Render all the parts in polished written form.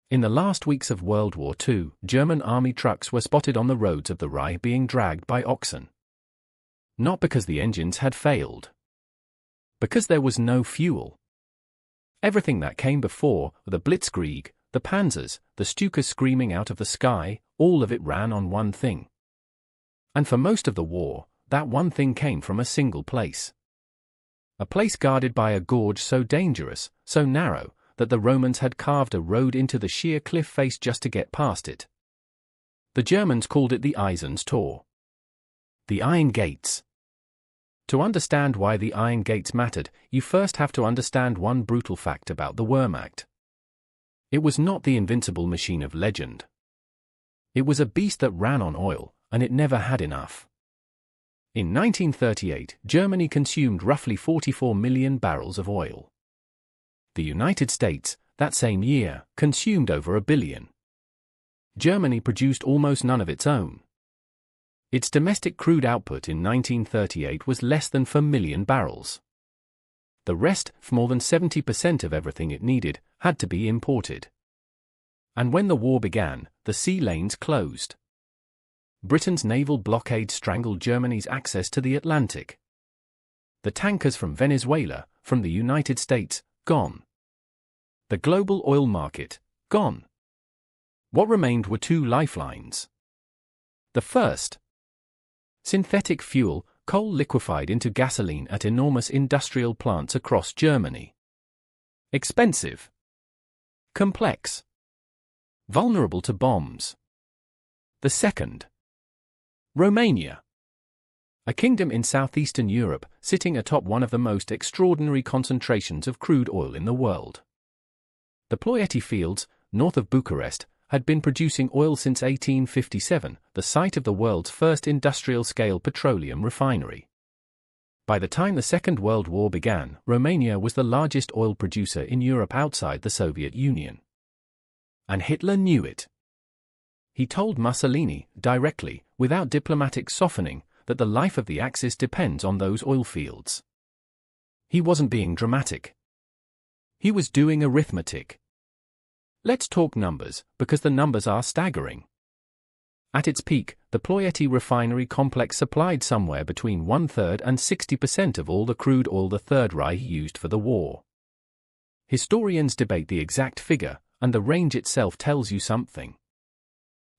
In the last weeks of World War II, German army trucks were spotted on the roads of the Reich being dragged by oxen. Not because the engines had failed. Because there was no fuel. Everything that came before, the blitzkrieg, the Panzers, the Stukas screaming out of the sky, all of it ran on one thing. And for most of the war, that one thing came from a single place. A place guarded by a gorge so dangerous, so narrow, that the Romans had carved a road into the sheer cliff face just to get past it. The Germans called it the Eisen's Tor. The Iron Gates. To understand why the Iron Gates mattered, you first have to understand one brutal fact about the Wehrmacht. It was not the invincible machine of legend. It was a beast that ran on oil, and it never had enough. In 1938, Germany consumed roughly 44 million barrels of oil. The United States, that same year, consumed over 1 billion. Germany produced almost none of its own. Its domestic crude output in 1938 was less than 4 million barrels. The rest, more than 70% of everything it needed, had to be imported. And when the war began, the sea lanes closed. Britain's naval blockade strangled Germany's access to the Atlantic. The tankers from Venezuela, from the United States, gone. The global oil market, gone. What remained were two lifelines. The first, synthetic fuel, coal liquefied into gasoline at enormous industrial plants across Germany. Expensive. Complex. Vulnerable to bombs. The second, Romania. A kingdom in southeastern Europe, sitting atop one of the most extraordinary concentrations of crude oil in the world. The Ploiești fields, north of Bucharest, had been producing oil since 1857, the site of the world's first industrial-scale petroleum refinery. By the time the Second World War began, Romania was the largest oil producer in Europe outside the Soviet Union. And Hitler knew it. He told Mussolini, directly, without diplomatic softening, that the life of the Axis depends on those oil fields. He wasn't being dramatic. He was doing arithmetic. Let's talk numbers, because the numbers are staggering. At its peak, the Ploiești refinery complex supplied somewhere between 1/3 and 60% of all the crude oil the Third Reich used for the war. Historians debate the exact figure, and the range itself tells you something.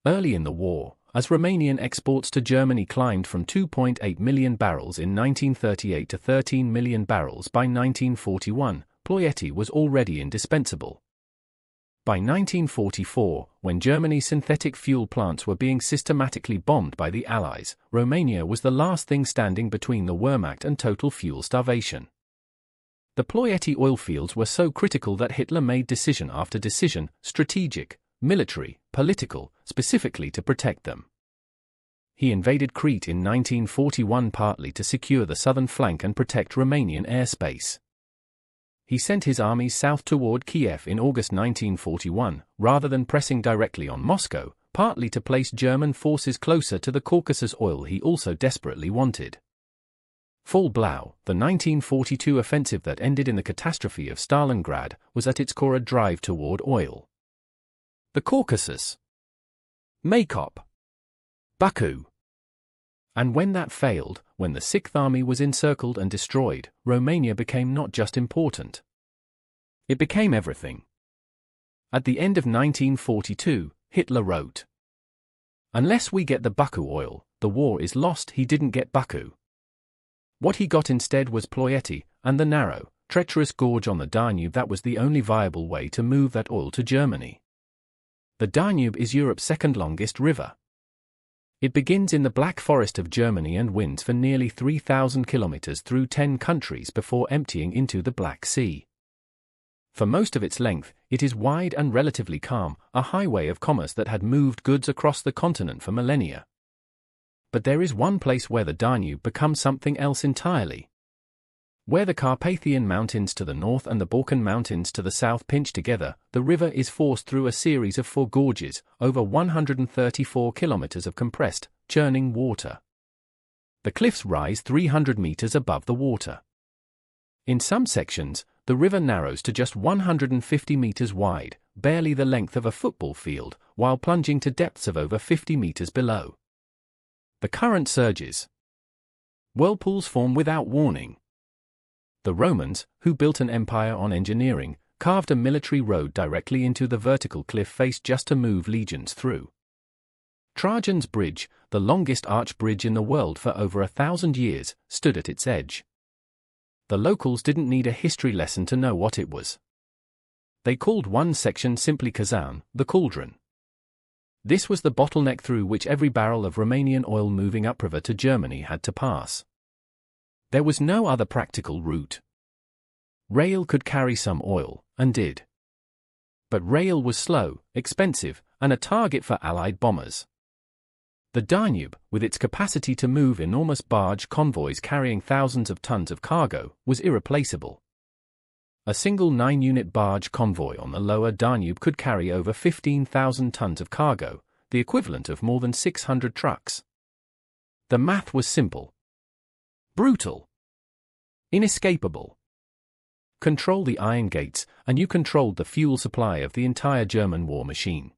Early in the war, as Romanian exports to Germany climbed from 2.8 million barrels in 1938 to 13 million barrels by 1941, Ploiești was already indispensable. By 1944, when Germany's synthetic fuel plants were being systematically bombed by the Allies, Romania was the last thing standing between the Wehrmacht and total fuel starvation. The Ploiești oil fields were so critical that Hitler made decision after decision, strategic, military, political, specifically to protect them. He invaded Crete in 1941 partly to secure the southern flank and protect Romanian airspace. He sent his armies south toward Kiev in August 1941, rather than pressing directly on Moscow, partly to place German forces closer to the Caucasus oil he also desperately wanted. Fall Blau, the 1942 offensive that ended in the catastrophe of Stalingrad, was at its core a drive toward oil. The Caucasus. Maykop. Baku. And when that failed, when the Sixth Army was encircled and destroyed, Romania became not just important. It became everything. At the end of 1942, Hitler wrote, "Unless we get the Baku oil, the war is lost." He didn't get Baku. What he got instead was Ploiești, and the narrow, treacherous gorge on the Danube that was the only viable way to move that oil to Germany. The Danube is Europe's second longest river. It begins in the Black Forest of Germany and winds for nearly 3,000 kilometers through 10 countries before emptying into the Black Sea. For most of its length, it is wide and relatively calm, a highway of commerce that had moved goods across the continent for millennia. But there is one place where the Danube becomes something else entirely. Where the Carpathian Mountains to the north and the Balkan Mountains to the south pinch together, the river is forced through a series of 4 gorges, over 134 kilometers of compressed, churning water. The cliffs rise 300 meters above the water. In some sections, the river narrows to just 150 meters wide, barely the length of a football field, while plunging to depths of over 50 meters below. The current surges. Whirlpools form without warning. The Romans, who built an empire on engineering, carved a military road directly into the vertical cliff face just to move legions through. Trajan's bridge, the longest arch bridge in the world for over 1,000 years, stood at its edge. The locals didn't need a history lesson to know what it was. They called one section simply Kazan, the cauldron. This was the bottleneck through which every barrel of Romanian oil moving upriver to Germany had to pass. There was no other practical route. Rail could carry some oil, and did. But rail was slow, expensive, and a target for Allied bombers. The Danube, with its capacity to move enormous barge convoys carrying thousands of tons of cargo, was irreplaceable. A single 9-unit barge convoy on the lower Danube could carry over 15,000 tons of cargo, the equivalent of more than 600 trucks. The math was simple. Brutal. Inescapable. Control the iron gates, and you controlled the fuel supply of the entire German war machine.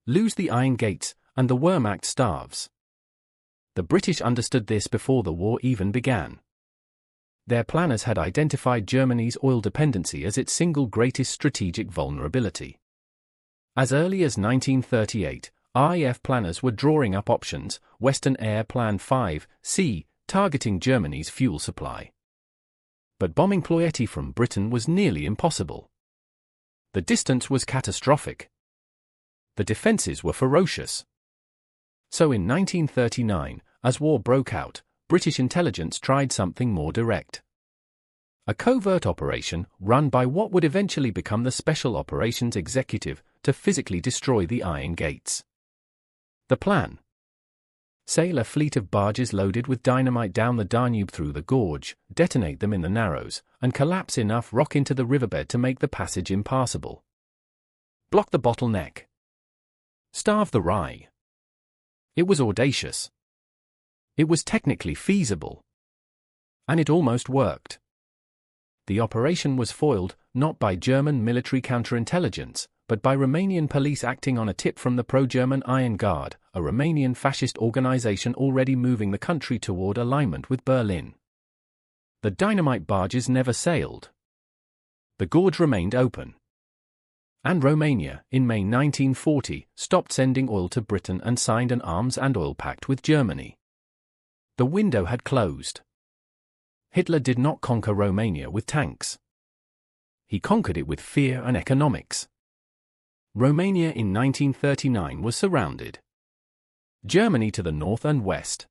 Lose the iron gates, and the Wehrmacht starves. The British understood this before the war even began. Their planners had identified Germany's oil dependency as its single greatest strategic vulnerability. As early as 1938, RAF planners were drawing up options, Western Air Plan 5C, targeting Germany's fuel supply. But bombing Ploiești from Britain was nearly impossible. The distance was catastrophic. The defenses were ferocious. So in 1939, as war broke out, British intelligence tried something more direct. A covert operation, run by what would eventually become the Special Operations Executive, to physically destroy the iron gates. The plan: sail a fleet of barges loaded with dynamite down the Danube through the gorge, detonate them in the narrows, and collapse enough rock into the riverbed to make the passage impassable. Block the bottleneck. Starve the Reich. It was audacious. It was technically feasible. And it almost worked. The operation was foiled, not by German military counterintelligence, but by Romanian police acting on a tip from the pro-German Iron Guard, a Romanian fascist organization already moving the country toward alignment with Berlin. The dynamite barges never sailed. The gorge remained open. And Romania, in May 1940, stopped sending oil to Britain and signed an arms and oil pact with Germany. The window had closed. Hitler did not conquer Romania with tanks. He conquered it with fear and economics. Romania in 1939 was surrounded. Germany to the north and west.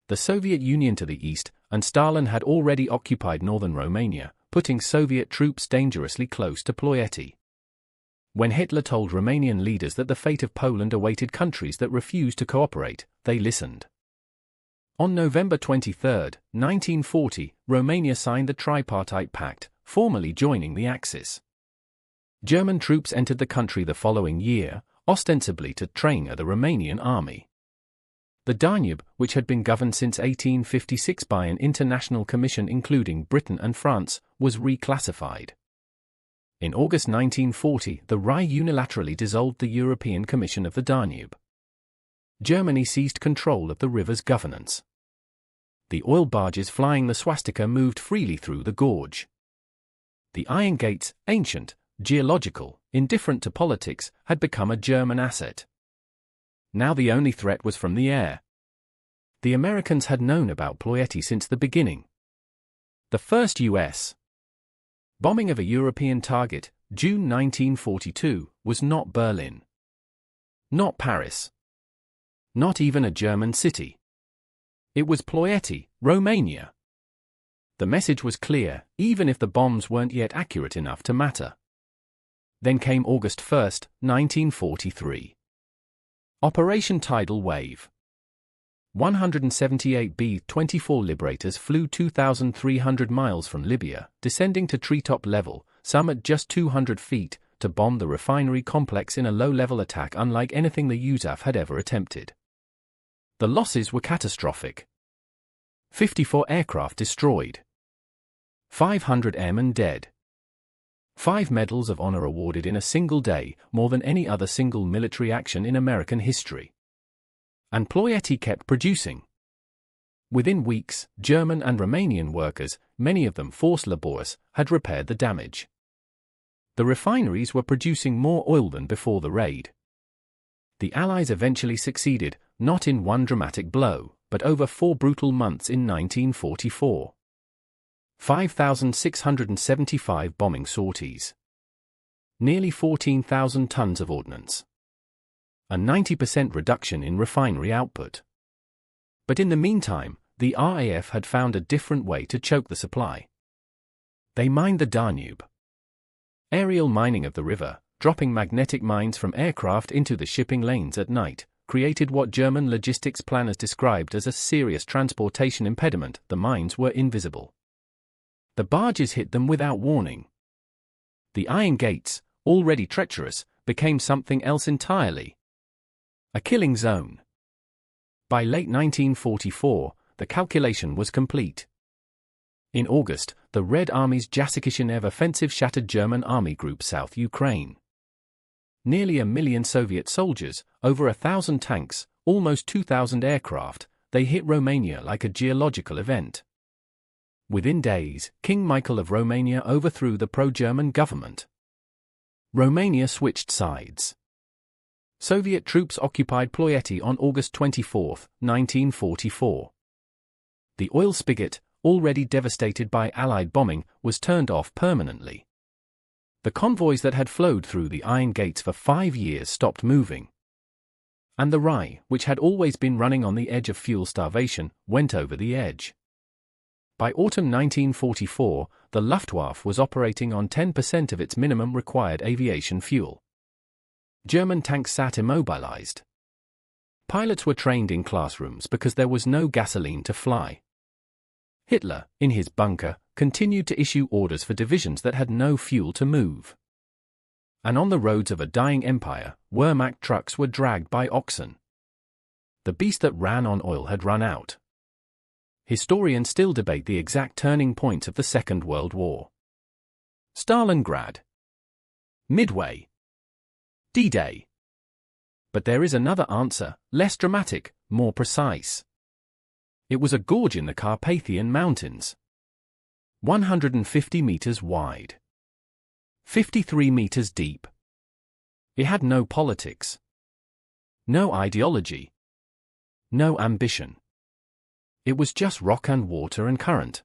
The Soviet Union to the east, and Stalin had already occupied northern Romania, putting Soviet troops dangerously close to Ploiești. When Hitler told Romanian leaders that the fate of Poland awaited countries that refused to cooperate, they listened. On November 23, 1940, Romania signed the Tripartite Pact, formally joining the Axis. German troops entered the country the following year, ostensibly to train the Romanian army. The Danube, which had been governed since 1856 by an international commission including Britain and France, was reclassified. In August 1940, the Reich unilaterally dissolved the European Commission of the Danube. Germany seized control of the river's governance. The oil barges flying the swastika moved freely through the gorge. The iron gates, ancient, geological, indifferent to politics, had become a German asset. Now the only threat was from the air. The Americans had known about Ploiești since the beginning. The first U.S. bombing of a European target, June 1942, was not Berlin. Not Paris. Not even a German city. It was Ploiești, Romania. The message was clear, even if the bombs weren't yet accurate enough to matter. Then came August 1, 1943. Operation Tidal Wave. 178 B-24 Liberators flew 2,300 miles from Libya, descending to treetop level, some at just 200 feet, to bomb the refinery complex in a low-level attack unlike anything the USAF had ever attempted. The losses were catastrophic. 54 aircraft destroyed. 500 airmen dead. 5 medals of honor awarded in a single day, more than any other single military action in American history. And Ploiești kept producing. Within weeks, German and Romanian workers, many of them forced laborers, had repaired the damage. The refineries were producing more oil than before the raid. The Allies eventually succeeded, not in one dramatic blow, but over 4 brutal months in 1944. 5,675 bombing sorties. Nearly 14,000 tons of ordnance. A 90% reduction in refinery output. But in the meantime, the RAF had found a different way to choke the supply. They mined the Danube. Aerial mining of the river, dropping magnetic mines from aircraft into the shipping lanes at night, created what German logistics planners described as a serious transportation impediment. The mines were invisible. The barges hit them without warning. The iron gates, already treacherous, became something else entirely. A killing zone. By late 1944, the calculation was complete. In August, the Red Army's Jasykishinev offensive shattered German Army Group South Ukraine. Nearly 1 million Soviet soldiers, over 1,000 tanks, almost 2,000 aircraft, they hit Romania like a geological event. Within days, King Michael of Romania overthrew the pro-German government. Romania switched sides. Soviet troops occupied Ploiești on August 24, 1944. The oil spigot, already devastated by Allied bombing, was turned off permanently. The convoys that had flowed through the iron gates for 5 years stopped moving. And the Reich, which had always been running on the edge of fuel starvation, went over the edge. By autumn 1944, the Luftwaffe was operating on 10% of its minimum required aviation fuel. German tanks sat immobilized. Pilots were trained in classrooms because there was no gasoline to fly. Hitler, in his bunker, continued to issue orders for divisions that had no fuel to move. And on the roads of a dying empire, Wehrmacht trucks were dragged by oxen. The beast that ran on oil had run out. Historians still debate the exact turning points of the Second World War. Stalingrad. Midway. D-Day. But there is another answer, less dramatic, more precise. It was a gorge in the Carpathian Mountains. 150 meters wide. 53 meters deep. It had no politics. No ideology. No ambition. It was just rock and water and current.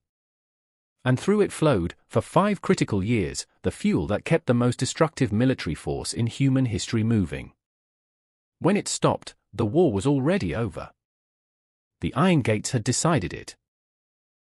And through it flowed, for 5 critical years, the fuel that kept the most destructive military force in human history moving. When it stopped, the war was already over. The Iron Gates had decided it.